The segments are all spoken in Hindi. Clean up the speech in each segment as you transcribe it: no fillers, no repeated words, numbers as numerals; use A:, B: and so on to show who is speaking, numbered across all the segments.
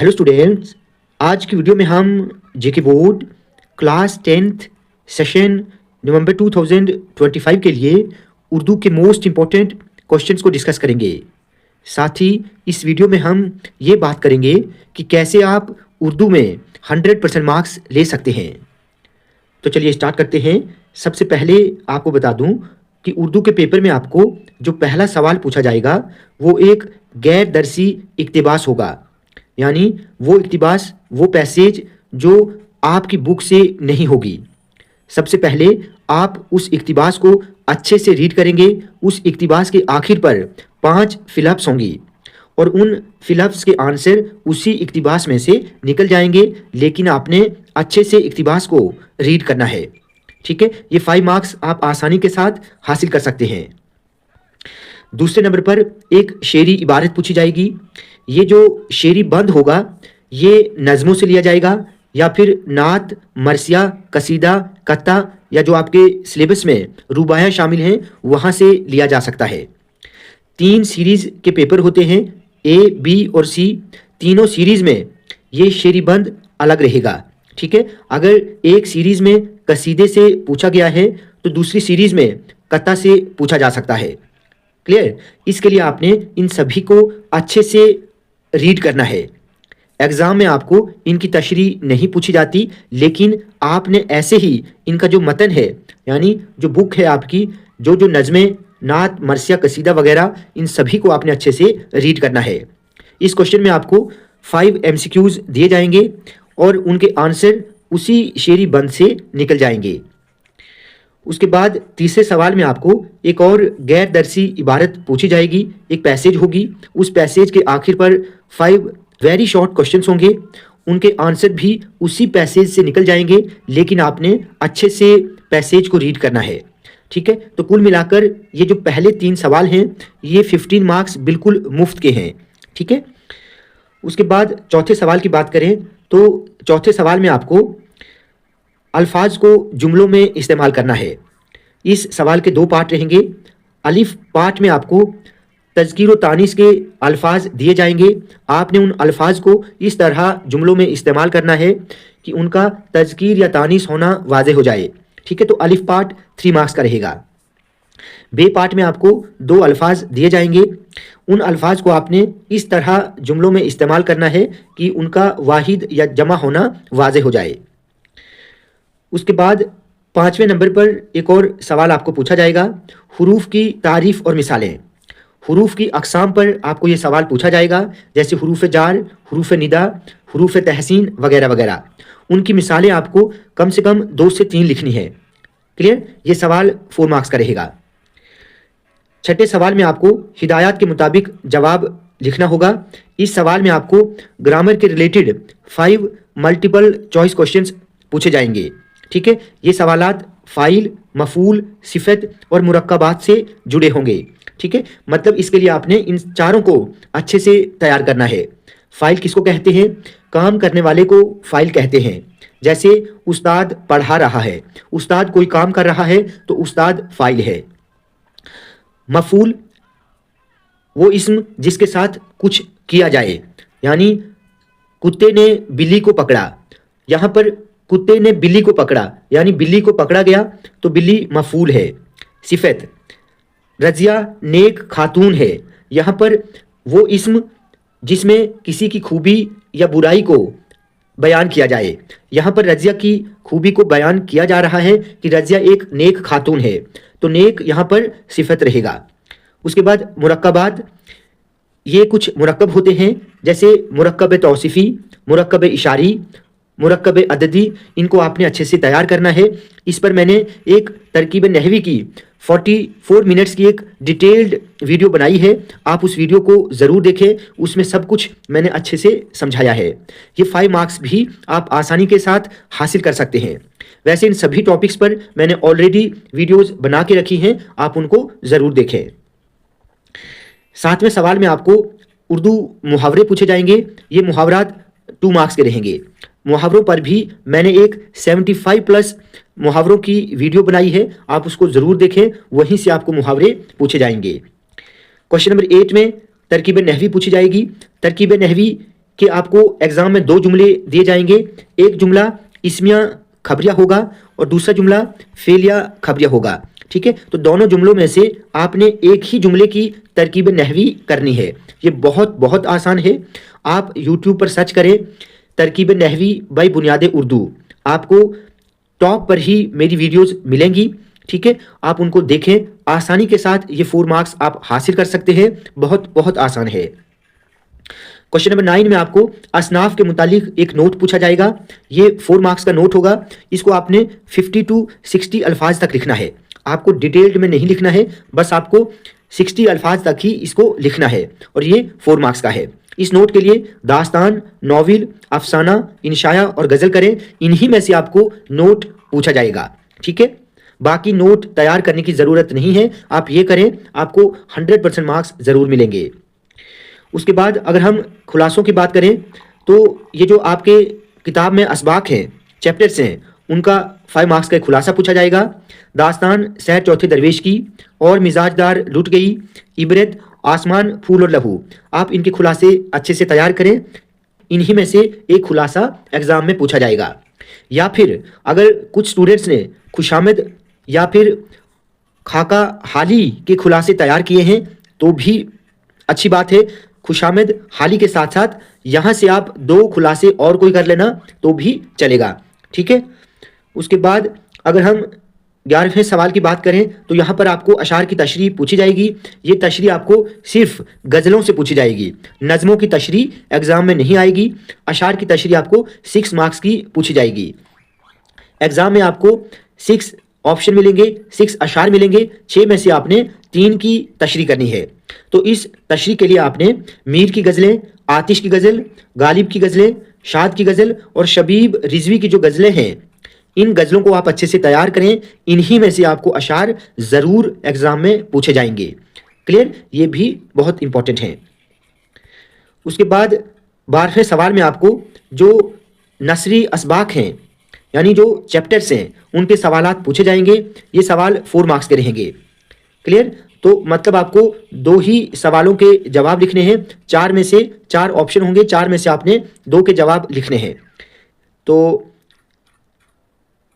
A: हेलो स्टूडेंट्स, आज की वीडियो में हम जेके बोर्ड क्लास 10th सेशन नवंबर 2025 के लिए उर्दू के मोस्ट इम्पॉर्टेंट क्वेश्चंस को डिस्कस करेंगे। साथ ही इस वीडियो में हम ये बात करेंगे कि कैसे आप उर्दू में 100% मार्क्स ले सकते हैं। तो चलिए स्टार्ट करते हैं। सबसे पहले आपको बता दूं कि उर्दू के पेपर में आपको जो पहला सवाल पूछा जाएगा वो एक गैर दरसी इक्तिबास होगा, यानी वो इक्तिबास, वो पैसेज जो आपकी बुक से नहीं होगी। सबसे पहले आप उस इक्तिबास को अच्छे से रीड करेंगे। उस इक्तिबास के आखिर पर 5 फिलअप्स होंगी और उन फिलअप्स के आंसर उसी इक्तिबास में से निकल जाएंगे, लेकिन आपने अच्छे से इक्तिबास को रीड करना है। ठीक है, ये 5 मार्क्स आप आसानी के साथ हासिल कर सकते हैं। दूसरे नंबर पर एक शेरी इबारत पूछी जाएगी। ये जो शेरी बंद होगा ये नज़मों से लिया जाएगा या फिर नात, मरसिया, कसीदा, कत्ता या जो आपके सिलेबस में रुबाया शामिल हैं वहाँ से लिया जा सकता है। 3 सीरीज़ के पेपर होते हैं, ए, बी और सी। तीनों सीरीज़ में ये शेरी बंद अलग रहेगा। ठीक है, अगर एक सीरीज़ में कसीदे से पूछा गया है तो दूसरी सीरीज़ में कत्ता से पूछा जा सकता है। क्लियर? इसके लिए आपने इन सभी को अच्छे से रीड करना है। एग्ज़ाम में आपको इनकी तशरीह नहीं पूछी जाती, लेकिन आपने ऐसे ही इनका जो मतन है, यानी जो बुक है आपकी, जो जो नज़में, नात, मरसिया, कसीदा वगैरह, इन सभी को आपने अच्छे से रीड करना है। इस क्वेश्चन में आपको 5 MCQs दिए जाएंगे और उनके आंसर उसी शेरी बंद से निकल जाएंगे। उसके बाद तीसरे सवाल में आपको एक और गैर दरसी इबारत पूछी जाएगी, एक पैसेज होगी। उस पैसेज के आखिर पर 5 वेरी शॉर्ट क्वेश्चंस होंगे, उनके आंसर भी उसी पैसेज से निकल जाएंगे, लेकिन आपने अच्छे से पैसेज को रीड करना है। ठीक है, तो कुल मिलाकर ये जो पहले 3 सवाल हैं ये 15 मार्क्स बिल्कुल मुफ्त के हैं। ठीक है, उसके बाद चौथे सवाल की बात करें तो चौथे सवाल में आपको अल्फाज को जुमलों में इस्तेमाल करना है। इस सवाल के 2 पार्ट रहेंगे। अलिफ पार्ट में आपको तज़कीर व तानीस के अल्फाज दिए जाएंगे। आपने उन अल्फाज को इस तरह जुमलों में इस्तेमाल करना है कि उनका तज़कीर या तानीस होना वाज़े हो जाए। ठीक है, तो अलिफ पार्ट 3 मार्क्स का रहेगा। बे पार्ट में आपको 2 अल्फाज दिए जाएंगे। उन अल्फाज को आपने इस तरह जुमलों में इस्तेमाल करना है कि उनका वाहिद या जमा होना वाज़े हो जाए। उसके बाद 5वें नंबर पर एक और सवाल आपको पूछा जाएगा, हुरूफ की तारीफ़ और मिसालें। हुरूफ की अक़साम पर आपको ये सवाल पूछा जाएगा, जैसे हुरूफ जार, हुरूफ निदा, हुरूफ तहसीन वगैरह वगैरह। उनकी मिसालें आपको कम से कम 2 से 3 लिखनी है। क्लियर? ये सवाल 4 मार्क्स का रहेगा। छठे सवाल में आपको हिदायत के मुताबिक जवाब लिखना होगा। इस सवाल में आपको ग्रामर के रिलेटेड 5 मल्टीपल चॉइस क्वेश्चंस पूछे जाएंगे। ठीक है, ये सवालात फ़ाइल, मफ़ूल, सिफ़त और मुरक्कबात से जुड़े होंगे। ठीक है, मतलब इसके लिए आपने इन चारों को अच्छे से तैयार करना है। फ़ाइल किसको कहते हैं? काम करने वाले को फ़ाइल कहते हैं। जैसे उस्ताद पढ़ा रहा है, उस्ताद कोई काम कर रहा है तो उस्ताद फ़ाइल है। मफ़ूल वो इस्म जिसके साथ कुछ किया जाए, यानी कुत्ते ने बिल्ली को पकड़ा। यहाँ पर कुत्ते ने बिल्ली को पकड़ा यानी बिल्ली को पकड़ा गया तो बिल्ली मफ़ूल है। सिफ़त रज़िया नेक खातून है। यहाँ पर वो इस्म जिसमें किसी की खूबी या बुराई को बयान किया जाए। यहाँ पर रज़िया की खूबी को बयान किया जा रहा है कि रज़िया एक नेक खातून है, तो नेक यहाँ पर सिफ़त रहेगा। उसके बाद मुरक्कबात, ये कुछ मुरक्कब होते हैं, जैसे मुरक्कब तौसीफ़ी, मुरक्कब इशारी, मुरक्कब अददी। इनको आपने अच्छे से तैयार करना है। इस पर मैंने एक तरकीब नहवी की 44 मिनट्स की एक डिटेल्ड वीडियो बनाई है, आप उस वीडियो को ज़रूर देखें, उसमें सब कुछ मैंने अच्छे से समझाया है। ये 5 मार्क्स भी आप आसानी के साथ हासिल कर सकते हैं। वैसे इन सभी टॉपिक्स पर मैंने ऑलरेडी वीडियोज़ बना के रखी हैं, आप उनको ज़रूर देखें। 7वें सवाल में आपको उर्दू मुहावरे पूछे जाएंगे। ये मुहावरात 2 मार्क्स के रहेंगे। मुहावरों पर भी मैंने एक 75+ मुहावरों की वीडियो बनाई है, आप उसको ज़रूर देखें, वहीं से आपको मुहावरे पूछे जाएंगे। क्वेश्चन नंबर 8 में तरकीब नहवी पूछी जाएगी। तरकीब नहवी कि आपको एग्जाम में 2 जुमले दिए जाएंगे। एक जुमला इस्मिया खबरिया होगा और दूसरा जुमला फेलिया खबरिया होगा। ठीक है, तो दोनों जुमलों में से आपने एक ही जुमले की तरकीब नहवी करनी है। ये बहुत बहुत आसान है। आप YouTube पर सर्च करें तरकीब नहवी बाय बुनियाद उर्दू, आपको टॉप पर ही मेरी वीडियोस मिलेंगी। ठीक है, आप उनको देखें, आसानी के साथ ये 4 मार्क्स आप हासिल कर सकते हैं। बहुत बहुत आसान है। क्वेश्चन नंबर 9 में आपको असनाफ के मुतालिक एक नोट पूछा जाएगा। ये 4 मार्क्स का नोट होगा। इसको आपने 50 to 60 अल्फाज तक लिखना है। आपको डिटेल्ड में नहीं लिखना है, बस आपको 60 अल्फाज तक ही इसको लिखना है और ये 4 मार्क्स का है। इस नोट के लिए दास्तान, नॉविल, अफसाना, इंशाया और गज़ल करें। इन्हीं में से आपको नोट पूछा जाएगा। ठीक है, बाकी नोट तैयार करने की ज़रूरत नहीं है। आप ये करें, आपको 100% मार्क्स ज़रूर मिलेंगे। उसके बाद अगर हम खुलासों की बात करें तो ये जो आपके किताब में असबाक हैं, चैप्टर्स हैं, उनका 5 मार्क्स का खुलासा पूछा जाएगा। दास्तान सहर चौथे दरवेश की और मिजाजदार लुट गई, इबरत, आसमान, फूल और लहू, आप इनके खुलासे अच्छे से तैयार करें। इन्हीं में से एक खुलासा एग्ज़ाम में पूछा जाएगा। या फिर अगर कुछ स्टूडेंट्स ने खुशामद या फिर खाका हाली के खुलासे तैयार किए हैं तो भी अच्छी बात है। खुशामद हाली के साथ साथ यहाँ से आप 2 खुलासे और कोई कर लेना तो भी चलेगा। ठीक है, उसके बाद अगर हम 11वें सवाल की बात करें तो यहाँ पर आपको अशार की तशरीह पूछी जाएगी। ये तशरीह आपको सिर्फ गज़लों से पूछी जाएगी, नज़मों की तशरीह एग्ज़ाम में नहीं आएगी। अशार की तशरीह आपको 6 मार्क्स की पूछी जाएगी। एग्ज़ाम में आपको 6 ऑप्शन मिलेंगे, 6 अशार मिलेंगे। 6 में से आपने 3 की तशरीह करनी है। तो इस तशरीह के लिए आपने मीर की गज़लें, आतिश की गज़ल, गालिब की गज़लें, शाद की गज़ल और शबीब रिजवी की जो गज़लें हैं, इन गज़लों को आप अच्छे से तैयार करें। इन्हीं में से आपको अशार ज़रूर एग्ज़ाम में पूछे जाएंगे। क्लियर, ये भी बहुत इंपॉर्टेंट हैं। उसके बाद 12वें सवाल में आपको जो नसरी असबाक हैं, यानी जो चैप्टर्स हैं, उनके सवालात पूछे जाएंगे। ये सवाल 4 मार्क्स के रहेंगे। क्लियर, तो मतलब आपको 2 ही सवालों के जवाब लिखने हैं। 4 में से 4 ऑप्शन होंगे, 4 में से आपने 2 के जवाब लिखने हैं। तो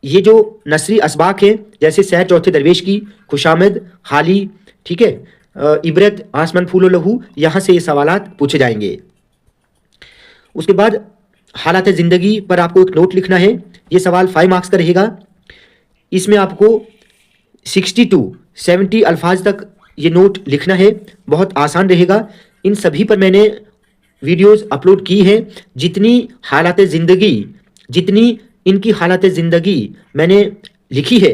A: ये जो नसरी असबाक है, जैसे सहर चौथे दरवेश की, खुशामद, हाली, ठीक है, इबरत, आसमान, फूल और लहू, यहाँ से ये सवालात पूछे जाएंगे। उसके बाद हालात ज़िंदगी पर आपको एक नोट लिखना है। ये सवाल 5 मार्क्स का रहेगा। इसमें आपको 60 to 70 अल्फाज तक ये नोट लिखना है। बहुत आसान रहेगा। इन सभी पर मैंने वीडियोस अपलोड की हैं। जितनी हालात ज़िंदगी, जितनी इनकी हालात ज़िंदगी मैंने लिखी है,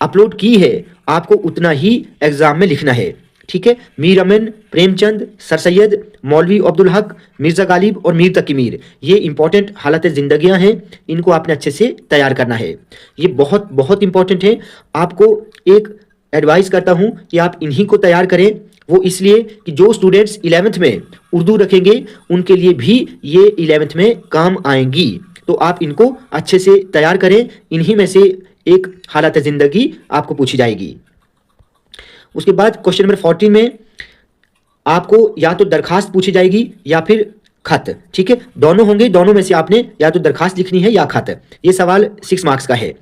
A: अपलोड की है, आपको उतना ही एग्ज़ाम में लिखना है। ठीक है, मीर अमन, प्रेमचंद, सर सैयद, मौलवी अब्दुल हक, मिर्ज़ा गालिब और मीर तकी मीर, ये इंपॉर्टेंट हालत ज़िंदगियाँ हैं। इनको आपने अच्छे से तैयार करना है। ये बहुत बहुत इंपॉर्टेंट है। आपको एक एडवाइस करता हूँ कि आप इन्हीं को तैयार करें। वो इसलिए कि जो स्टूडेंट्स 11th में उर्दू रखेंगे उनके लिए भी ये 11th में काम आएंगी। तो आप इनको अच्छे से तैयार करें। इन्हीं में से एक हालत ज़िंदगी आपको पूछी जाएगी। उसके बाद क्वेश्चन नंबर 14 में आपको या तो दरखास्त पूछी जाएगी या फिर खत। ठीक है, दोनों होंगे। दोनों में से आपने या तो दरखास्त लिखनी है या खत। ये सवाल 6 मार्क्स का है।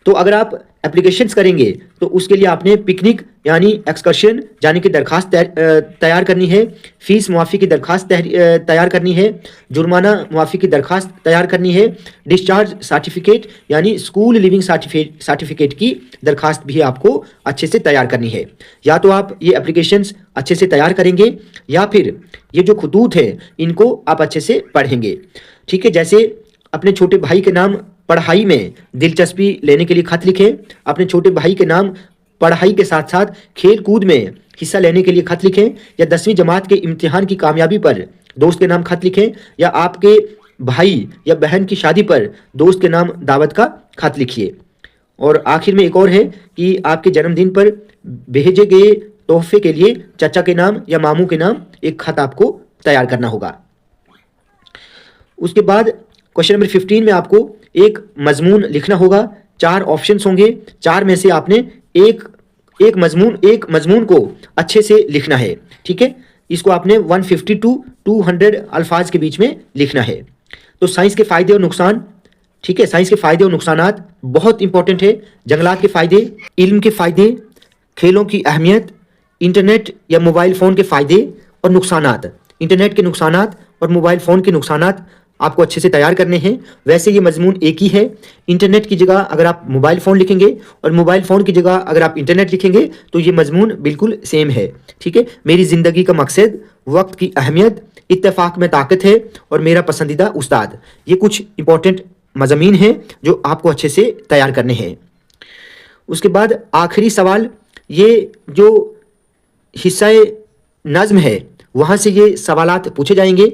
A: तो अगर आप एप्लीकेशंस करेंगे तो उसके लिए आपने पिकनिक यानी एक्सकर्शन जाने की दरखास्त तैयार करनी है, फीस मुआफ़ी की दरखास्त तैयार करनी है, जुर्माना मुआफ़ी की दरखास्त तैयार करनी है, डिस्चार्ज सर्टिफिकेट यानी स्कूल लिविंग सर्टिफिकेट की दरखास्त भी आपको अच्छे से तैयार करनी है। या तो आप ये एप्लीकेशंस अच्छे से तैयार करेंगे या फिर ये जो खतूत है इनको आप अच्छे से पढ़ेंगे। ठीक है, जैसे अपने छोटे भाई के नाम पढ़ाई में दिलचस्पी लेने के लिए खत लिखें, अपने छोटे भाई के नाम पढ़ाई के साथ साथ खेल कूद में हिस्सा लेने के लिए खत लिखें, या 10वीं जमात के इम्तिहान की कामयाबी पर दोस्त के नाम खत लिखें, या आपके भाई या बहन की शादी पर दोस्त के नाम दावत का खत लिखिए। और आखिर में एक और है कि आपके जन्मदिन पर भेजे गए तोहफे के लिए चाचा के नाम या मामू के नाम एक खत आपको तैयार करना होगा। उसके बाद क्वेश्चन नंबर 15 में आपको एक मजमून लिखना होगा। 4 ऑप्शंस होंगे। 4 में से आपने एक मजमून को अच्छे से लिखना है। ठीक है, इसको आपने 150 to 200 अल्फाज के बीच में लिखना है। तो साइंस के फ़ायदे और नुकसान, ठीक है, साइंस के फ़ायदे और नुकसानात बहुत इंपॉर्टेंट है। जंगलात के फ़ायदे, इल्म के फ़ायदे, खेलों की अहमियत, इंटरनेट या मोबाइल फ़ोन के फ़ायदे और नुकसानात। इंटरनेट के नुकसानात और मोबाइल फ़ोन के नुकसानात आपको अच्छे से तैयार करने हैं। वैसे ये मजमून एक ही है। इंटरनेट की जगह अगर आप मोबाइल फ़ोन लिखेंगे और मोबाइल फ़ोन की जगह अगर आप इंटरनेट लिखेंगे तो ये मजमून बिल्कुल सेम है। ठीक है, मेरी ज़िंदगी का मकसद, वक्त की अहमियत, इत्तेफाक में ताकत है और मेरा पसंदीदा उस्ताद। ये कुछ इंपॉर्टेंट मज़ामीन हैं जो आपको अच्छे से तैयार करने हैं। उसके बाद आखिरी सवाल, ये जो हिस्सा नज़्म है वहाँ से ये सवालात पूछे जाएंगे।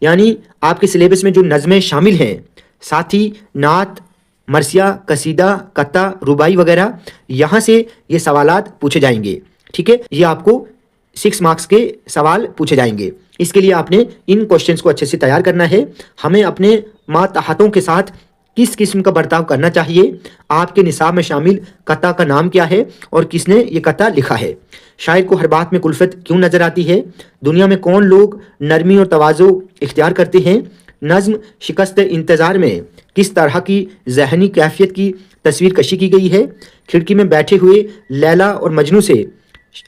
A: यानी आपके सिलेबस में जो नज़में शामिल हैं, साथ ही नात, मरसिया, कसीदा, कत्ता, रुबाई वगैरह, यहाँ से ये सवालात पूछे जाएंगे। ठीक है, ये आपको 6 मार्क्स के सवाल पूछे जाएंगे। इसके लिए आपने इन क्वेश्चंस को अच्छे से तैयार करना है। हमें अपने मातहतों के साथ किस किस्म का बर्ताव करना चाहिए, आपके निसाब में शामिल कत्ता का नाम क्या है और किसने ये कत्ता लिखा है, शायर को हर बात में कुल्फत क्यों नज़र आती है, दुनिया में कौन लोग नरमी और तवाज़ो इख्तियार करते हैं, नज़्म शिकस्त इंतज़ार में किस तरह की ज़हनी कैफियत की तस्वीर कशी की गई है, खिड़की में बैठे हुए लैला और मजनू से,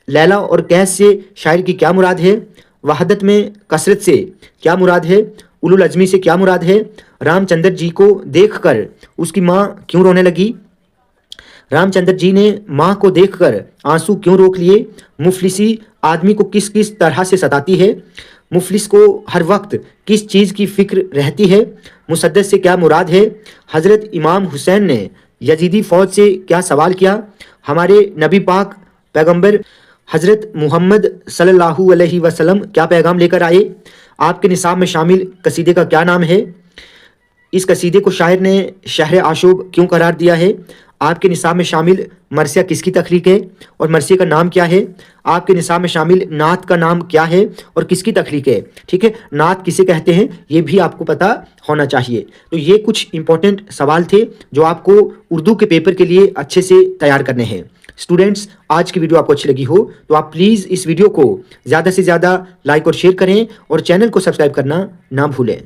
A: लैला और कैस से शायर की क्या मुराद है, वहदत में कसरत से क्या मुराद है, उलुल अज़मी से क्या मुराद है, रामचंद्र जी को देखकर उसकी माँ क्यों रोने लगी, रामचंद्र जी ने माँ को देखकर आंसू क्यों रोक लिए, मुफलिसी आदमी को किस किस तरह से सताती है, मुफलिस को हर वक्त किस चीज़ की फ़िक्र रहती है, मुसद्दस से क्या मुराद है, हज़रत इमाम हुसैन ने यजीदी फ़ौज से क्या सवाल किया, हमारे नबी पाक पैगंबर हज़रत मोहम्मद सल्लल्लाहु अलैहि वसल्लम क्या पैगाम लेकर आए, आपके निसाब में शामिल कसीदे का क्या नाम है, इस कसीदे को शायर ने शहर आशूब क्यों करार दिया है, आपके निसाब में शामिल मरसिया किसकी तख्लीक है और मरसिया का नाम क्या है, आपके निसाब में शामिल नात का नाम क्या है और किसकी तख्लीक है। ठीक है, नात किसे कहते हैं ये भी आपको पता होना चाहिए। तो ये कुछ इंपॉर्टेंट सवाल थे जो आपको उर्दू के पेपर के लिए अच्छे से तैयार करने हैं। स्टूडेंट्स, आज की वीडियो आपको अच्छी लगी हो तो आप प्लीज़ इस वीडियो को ज़्यादा से ज़्यादा लाइक और शेयर करें और चैनल को सब्सक्राइब करना ना भूलें।